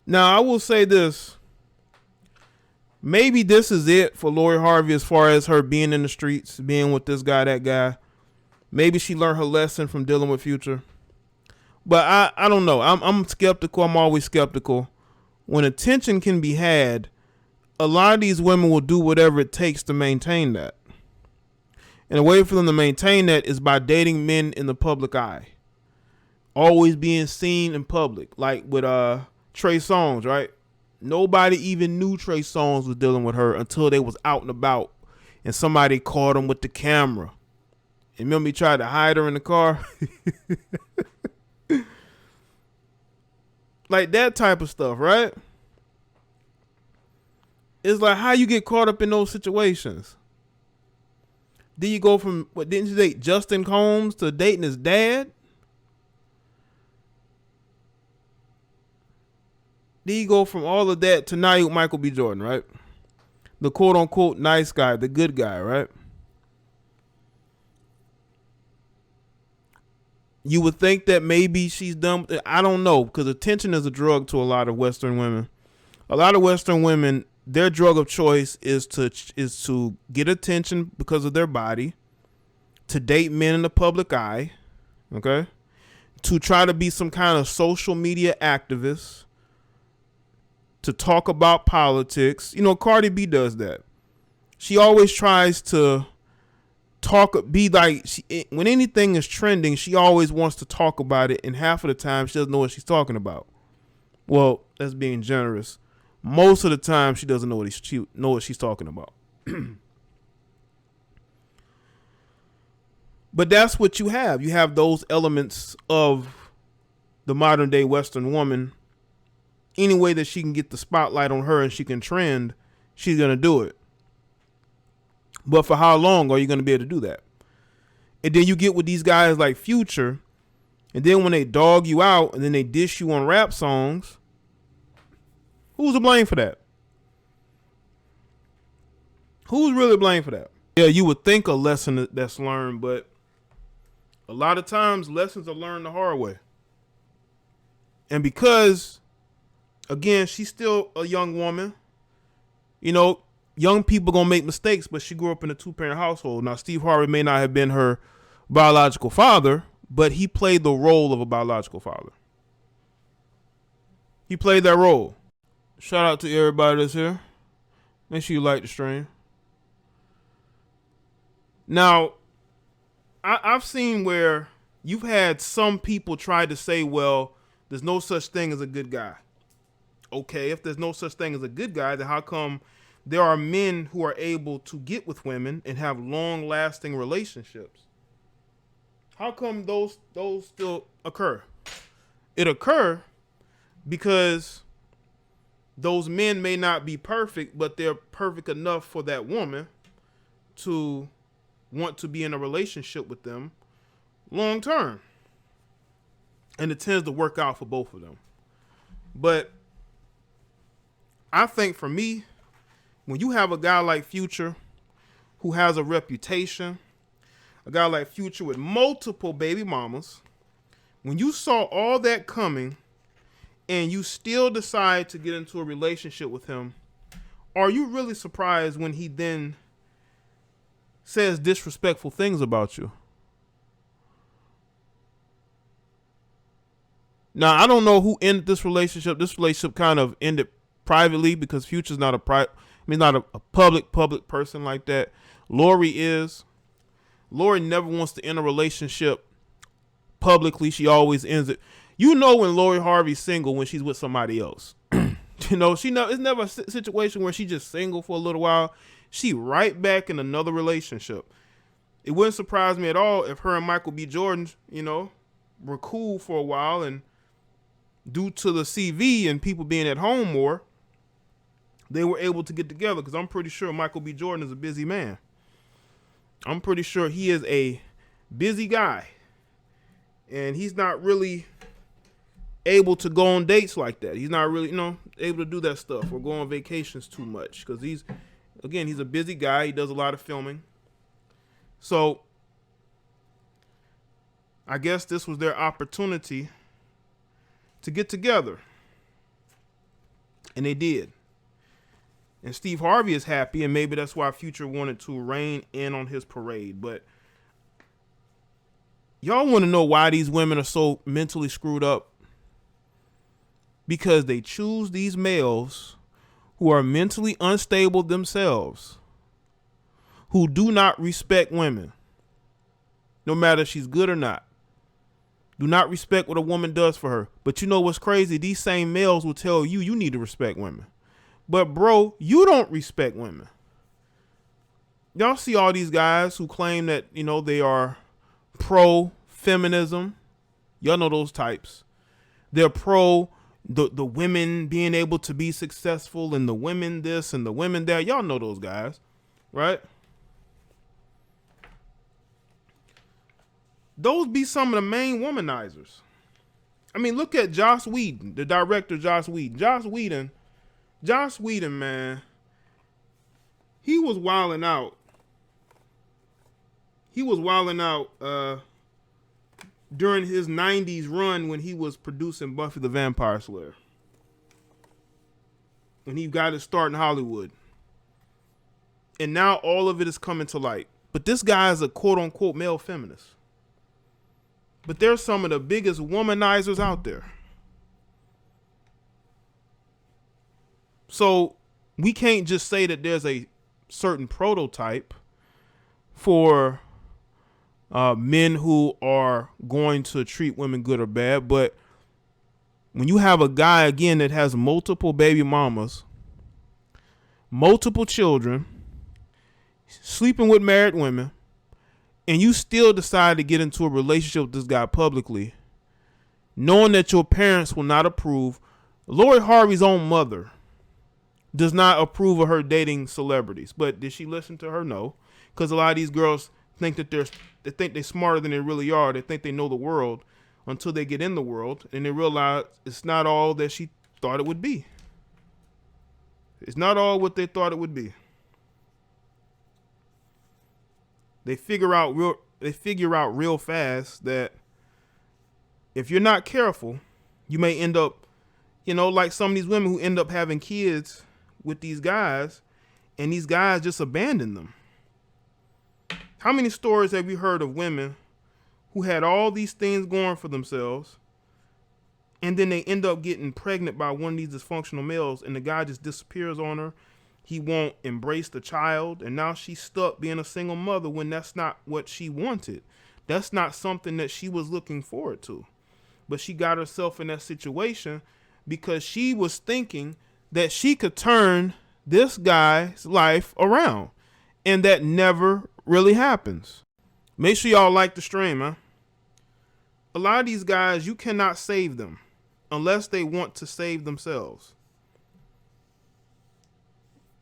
Now, I will say this. Maybe this is it for Lori Harvey as far as her being in the streets, being with this guy, that guy. Maybe she learned her lesson from dealing with Future. But I don't know. I'm skeptical. I'm always skeptical. When attention can be had, a lot of these women will do whatever it takes to maintain that. And the way for them to maintain that is by dating men in the public eye. Always being seen in public. Like with Trey Songz, right? Nobody even knew Trey Songz was dealing with her until they was out and about. And somebody caught him with the camera. And remember he tried to hide her in the car? Like that type of stuff, right? It's like how you get caught up in those situations. Then you go from, what, didn't you date Justin Combs to dating his dad? Then you go from all of that to now you with Michael B. Jordan, right? The quote unquote nice guy, the good guy, right? You would think that maybe she's done. I don't know, because attention is a drug to a lot of Western women. A lot of Western women, their drug of choice is to get attention because of their body, to date men in the public eye, okay, to try to be some kind of social media activist, to talk about politics. You know, Cardi B does that. She always tries to be like, when anything is trending, she always wants to talk about it, and half of the time she doesn't know what she's talking about. Well, that's being generous. Most of the time she doesn't know what she's talking about. But that's what you have. You have those elements of the modern day Western woman. Any way that she can get the spotlight on her and she can trend, she's going to do it. But for how long are you going to be able to do that? And then you get with these guys like Future, and then when they dog you out and then they dish you on rap songs, who's to blame for that? Who's really blamed for that? Yeah, you would think a lesson that's learned, but a lot of times lessons are learned the hard way. And because, again, she's still a young woman, you know, young people gonna make mistakes, but she grew up in a 2-parent household. Now, Steve Harvey may not have been her biological father, but he played the role of a biological father. He played that role. Shout out to everybody that's here. Make sure you like the stream. Now, I've seen where you've had some people try to say, well, there's no such thing as a good guy. Okay, if there's no such thing as a good guy, then how come there are men who are able to get with women and have long-lasting relationships? How come those still occur? It occur because those men may not be perfect, but they're perfect enough for that woman to want to be in a relationship with them long term. And it tends to work out for both of them. But I think for me, when you have a guy like Future who has a reputation, a guy like Future with multiple baby mamas, when you saw all that coming and you still decide to get into a relationship with him, are you really surprised when he then says disrespectful things about you? Now, I don't know who ended this relationship. This relationship kind of ended privately because Future's not not a public person like that. Lori is. Lori never wants to end a relationship publicly. She always ends it. You know when Lori Harvey's single when she's with somebody else. You know, it's never a situation where she's just single for a little while. She right back in another relationship. It wouldn't surprise me at all if her and Michael B. Jordan, you know, were cool for a while, and due to the CV and people being at home more, they were able to get together, because I'm pretty sure Michael B. Jordan is a busy man. I'm pretty sure he is a busy guy, and he's not really able to go on dates like that. He's not really, able to do that stuff or go on vacations too much, because he's a busy guy. He does a lot of filming. So I guess this was their opportunity to get together. And they did. And Steve Harvey is happy, and maybe that's why Future wanted to rein in on his parade. But y'all want to know why these women are so mentally screwed up? Because they choose these males who are mentally unstable themselves, who do not respect women, no matter if she's good or not. Do not respect what a woman does for her. But you know what's crazy? These same males will tell you you need to respect women. But bro, you don't respect women. Y'all see all these guys who claim that, they are pro-feminism. Y'all know those types. They're pro the women being able to be successful and the women this and the women that. Y'all know those guys, right? Those be some of the main womanizers. I mean, look at Joss Whedon, the director Joss Whedon. Joss Whedon, man, he was wilding out. During his 90s run when he was producing Buffy the Vampire Slayer. When he got his start in Hollywood. And now all of it is coming to light. But this guy is a quote-unquote male feminist. But they're some of the biggest womanizers out there. So we can't just say that there's a certain prototype for men who are going to treat women good or bad. But when you have a guy, again, that has multiple baby mamas, multiple children, sleeping with married women, and you still decide to get into a relationship with this guy publicly, knowing that your parents will not approve. Lori Harvey's own mother does not approve of her dating celebrities. But did she listen to her? No. Because a lot of these girls think that they think they're smarter than they really are. They think they know the world until they get in the world and they realize it's not all that she thought it would be. It's not all what they thought it would be. They figure out real fast that if you're not careful, you may end up, like some of these women who end up having kids with these guys, and these guys just abandon them. How many stories have you heard of women who had all these things going for themselves, and then they end up getting pregnant by one of these dysfunctional males, and the guy just disappears on her? He won't embrace the child, and now she's stuck being a single mother when that's not what she wanted. That's not something that she was looking forward to. But she got herself in that situation because she was thinking that she could turn this guy's life around. And that never really happens. Make sure y'all like the stream, huh? A lot of these guys, you cannot save them unless they want to save themselves.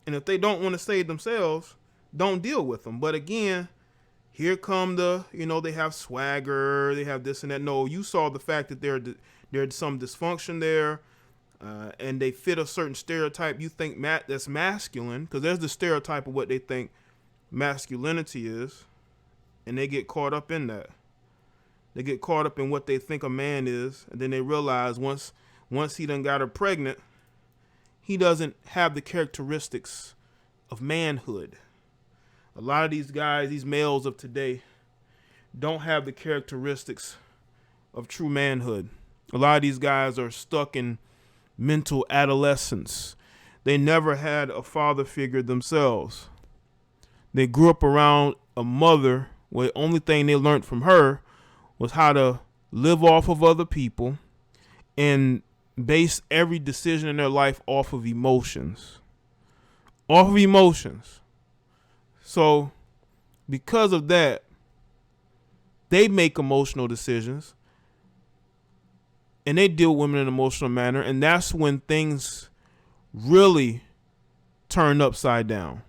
And if they don't want to save themselves, don't deal with them. But again, here come they have swagger, they have this and that. No, you saw the fact that there's some dysfunction there, and they fit a certain stereotype you think that's masculine, because there's the stereotype of what they think masculinity is, and they get caught up in that. They get caught up in what they think a man is, and then they realize once he done got her pregnant, he doesn't have the characteristics of manhood. A lot of these guys, these males of today, don't have the characteristics of true manhood. A lot of these guys are stuck in mental adolescence. They never had a father figure themselves. They grew up around a mother where the only thing they learned from her was how to live off of other people and base every decision in their life off of emotions. Off of emotions. So, because of that, they make emotional decisions and they deal with women in an emotional manner, and that's when things really turn upside down.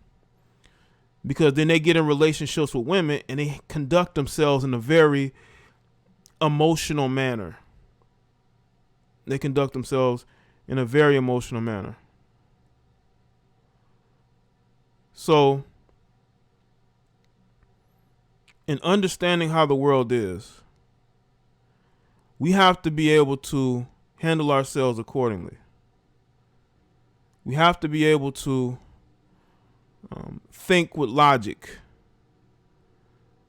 Because then they get in relationships with women and they conduct themselves in a very emotional manner. They conduct themselves in a very emotional manner. So, in understanding how the world is, we have to be able to handle ourselves accordingly. We have to be able to think with logic.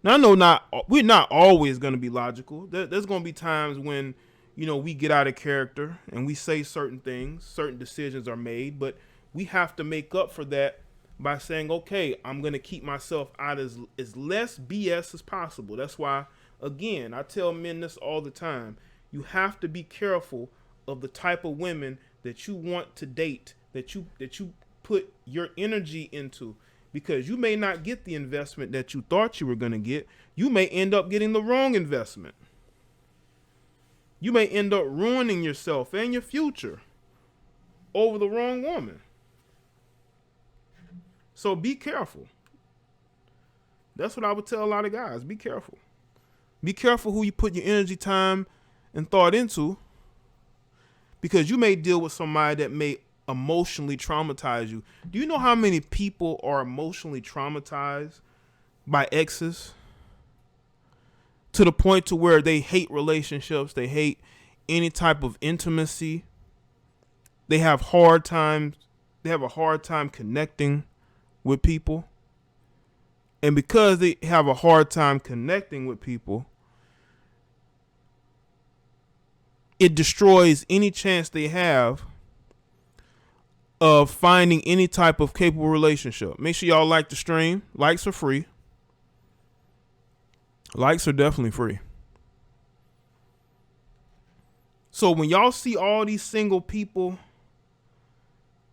Now I know we're not always going to be logical. There's going to be times when we get out of character and we say certain things, certain decisions are made, but we have to make up for that by saying, okay, I'm going to keep myself out as less BS as possible. That's why, again, I tell men this all the time. You have to be careful of the type of women that you want to date, that you put your energy into, because you may not get the investment that you thought you were going to get. You may end up getting the wrong investment. You may end up ruining yourself and your future over the wrong woman. So be careful. That's what I would tell a lot of guys. Be careful. Be careful who you put your energy, time, and thought into, because you may deal with somebody that may emotionally traumatize you. Do you know how many people are emotionally traumatized by exes? To the point to where they hate relationships, they hate any type of intimacy. They have a hard time connecting with people. And because they have a hard time connecting with people, it destroys any chance they have of finding any type of capable relationship. Make sure y'all like the stream. Likes are free. Likes are definitely free. So when y'all see all these single people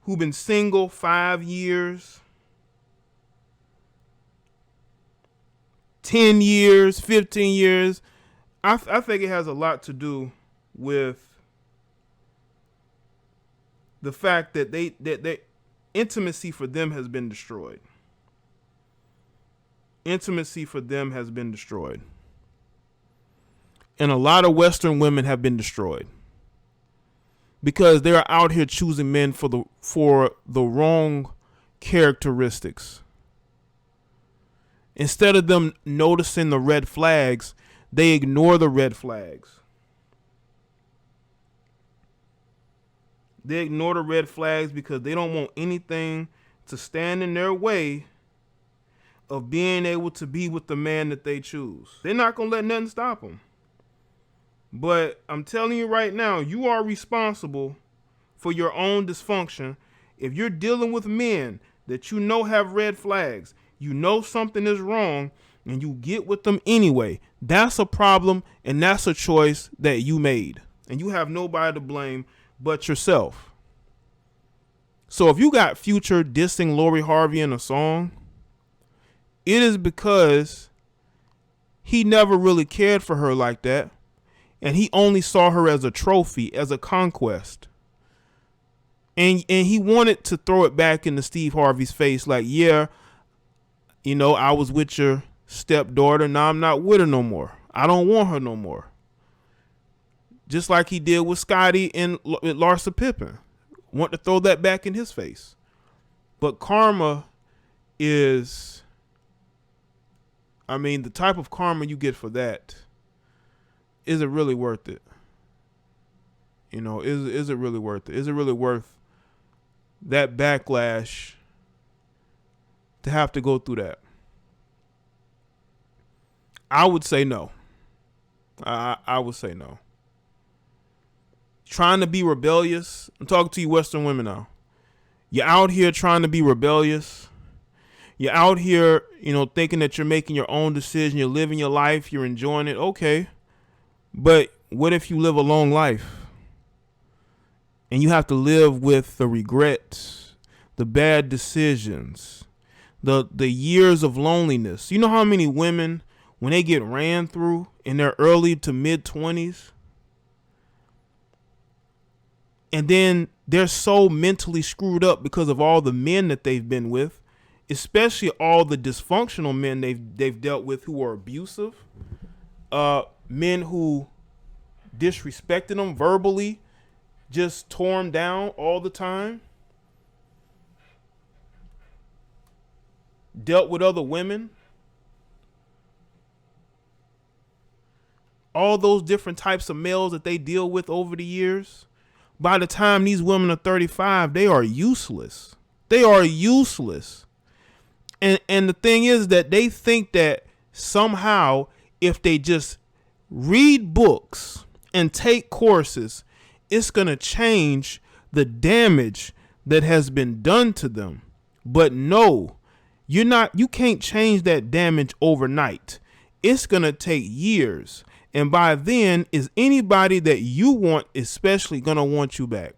who've been single 5 years, 10 years, 15 years, I think it has a lot to do with the fact that they intimacy for them has been destroyed. Intimacy for them has been destroyed. And a lot of Western women have been destroyed because they're out here choosing men for the wrong characteristics. Instead of them noticing the red flags, they ignore the red flags. They ignore the red flags because they don't want anything to stand in their way of being able to be with the man that they choose. They're not going to let nothing stop them. But I'm telling you right now, you are responsible for your own dysfunction. If you're dealing with men that you know have red flags, you know something is wrong, and you get with them anyway, that's a problem, and that's a choice that you made. And you have nobody to blame but yourself. So if you got Future dissing Lori Harvey in a song, it is because he never really cared for her like that. And he only saw her as a trophy, as a conquest. And he wanted to throw it back into Steve Harvey's face like, yeah, I was with your stepdaughter. Now I'm not with her no more. I don't want her no more. Just like he did with Scotty and Larsa Pippen. Want to throw that back in his face. But karma is... the type of karma you get for that, is it really worth it? Is it really worth it? Is it really worth that backlash to have to go through that? I would say no. I would say no. Trying to be rebellious. I'm talking to you Western women now. You're out here trying to be rebellious. You're out here, thinking that you're making your own decision. You're living your life. You're enjoying it. Okay. But what if you live a long life and you have to live with the regrets, the bad decisions, the years of loneliness? You know how many women, when they get ran through in their early to mid 20s, and then they're so mentally screwed up because of all the men that they've been with, especially all the dysfunctional men they've dealt with who are abusive, men who disrespected them verbally, just tore them down all the time, dealt with other women, all those different types of males that they deal with over the years. by the time these women are 35, they are useless. They are useless. And the thing is that they think that somehow if they just read books and take courses, it's going to change the damage that has been done to them. But no, you can't change that damage overnight. It's going to take years. And by then, is anybody that you want especially going to want you back?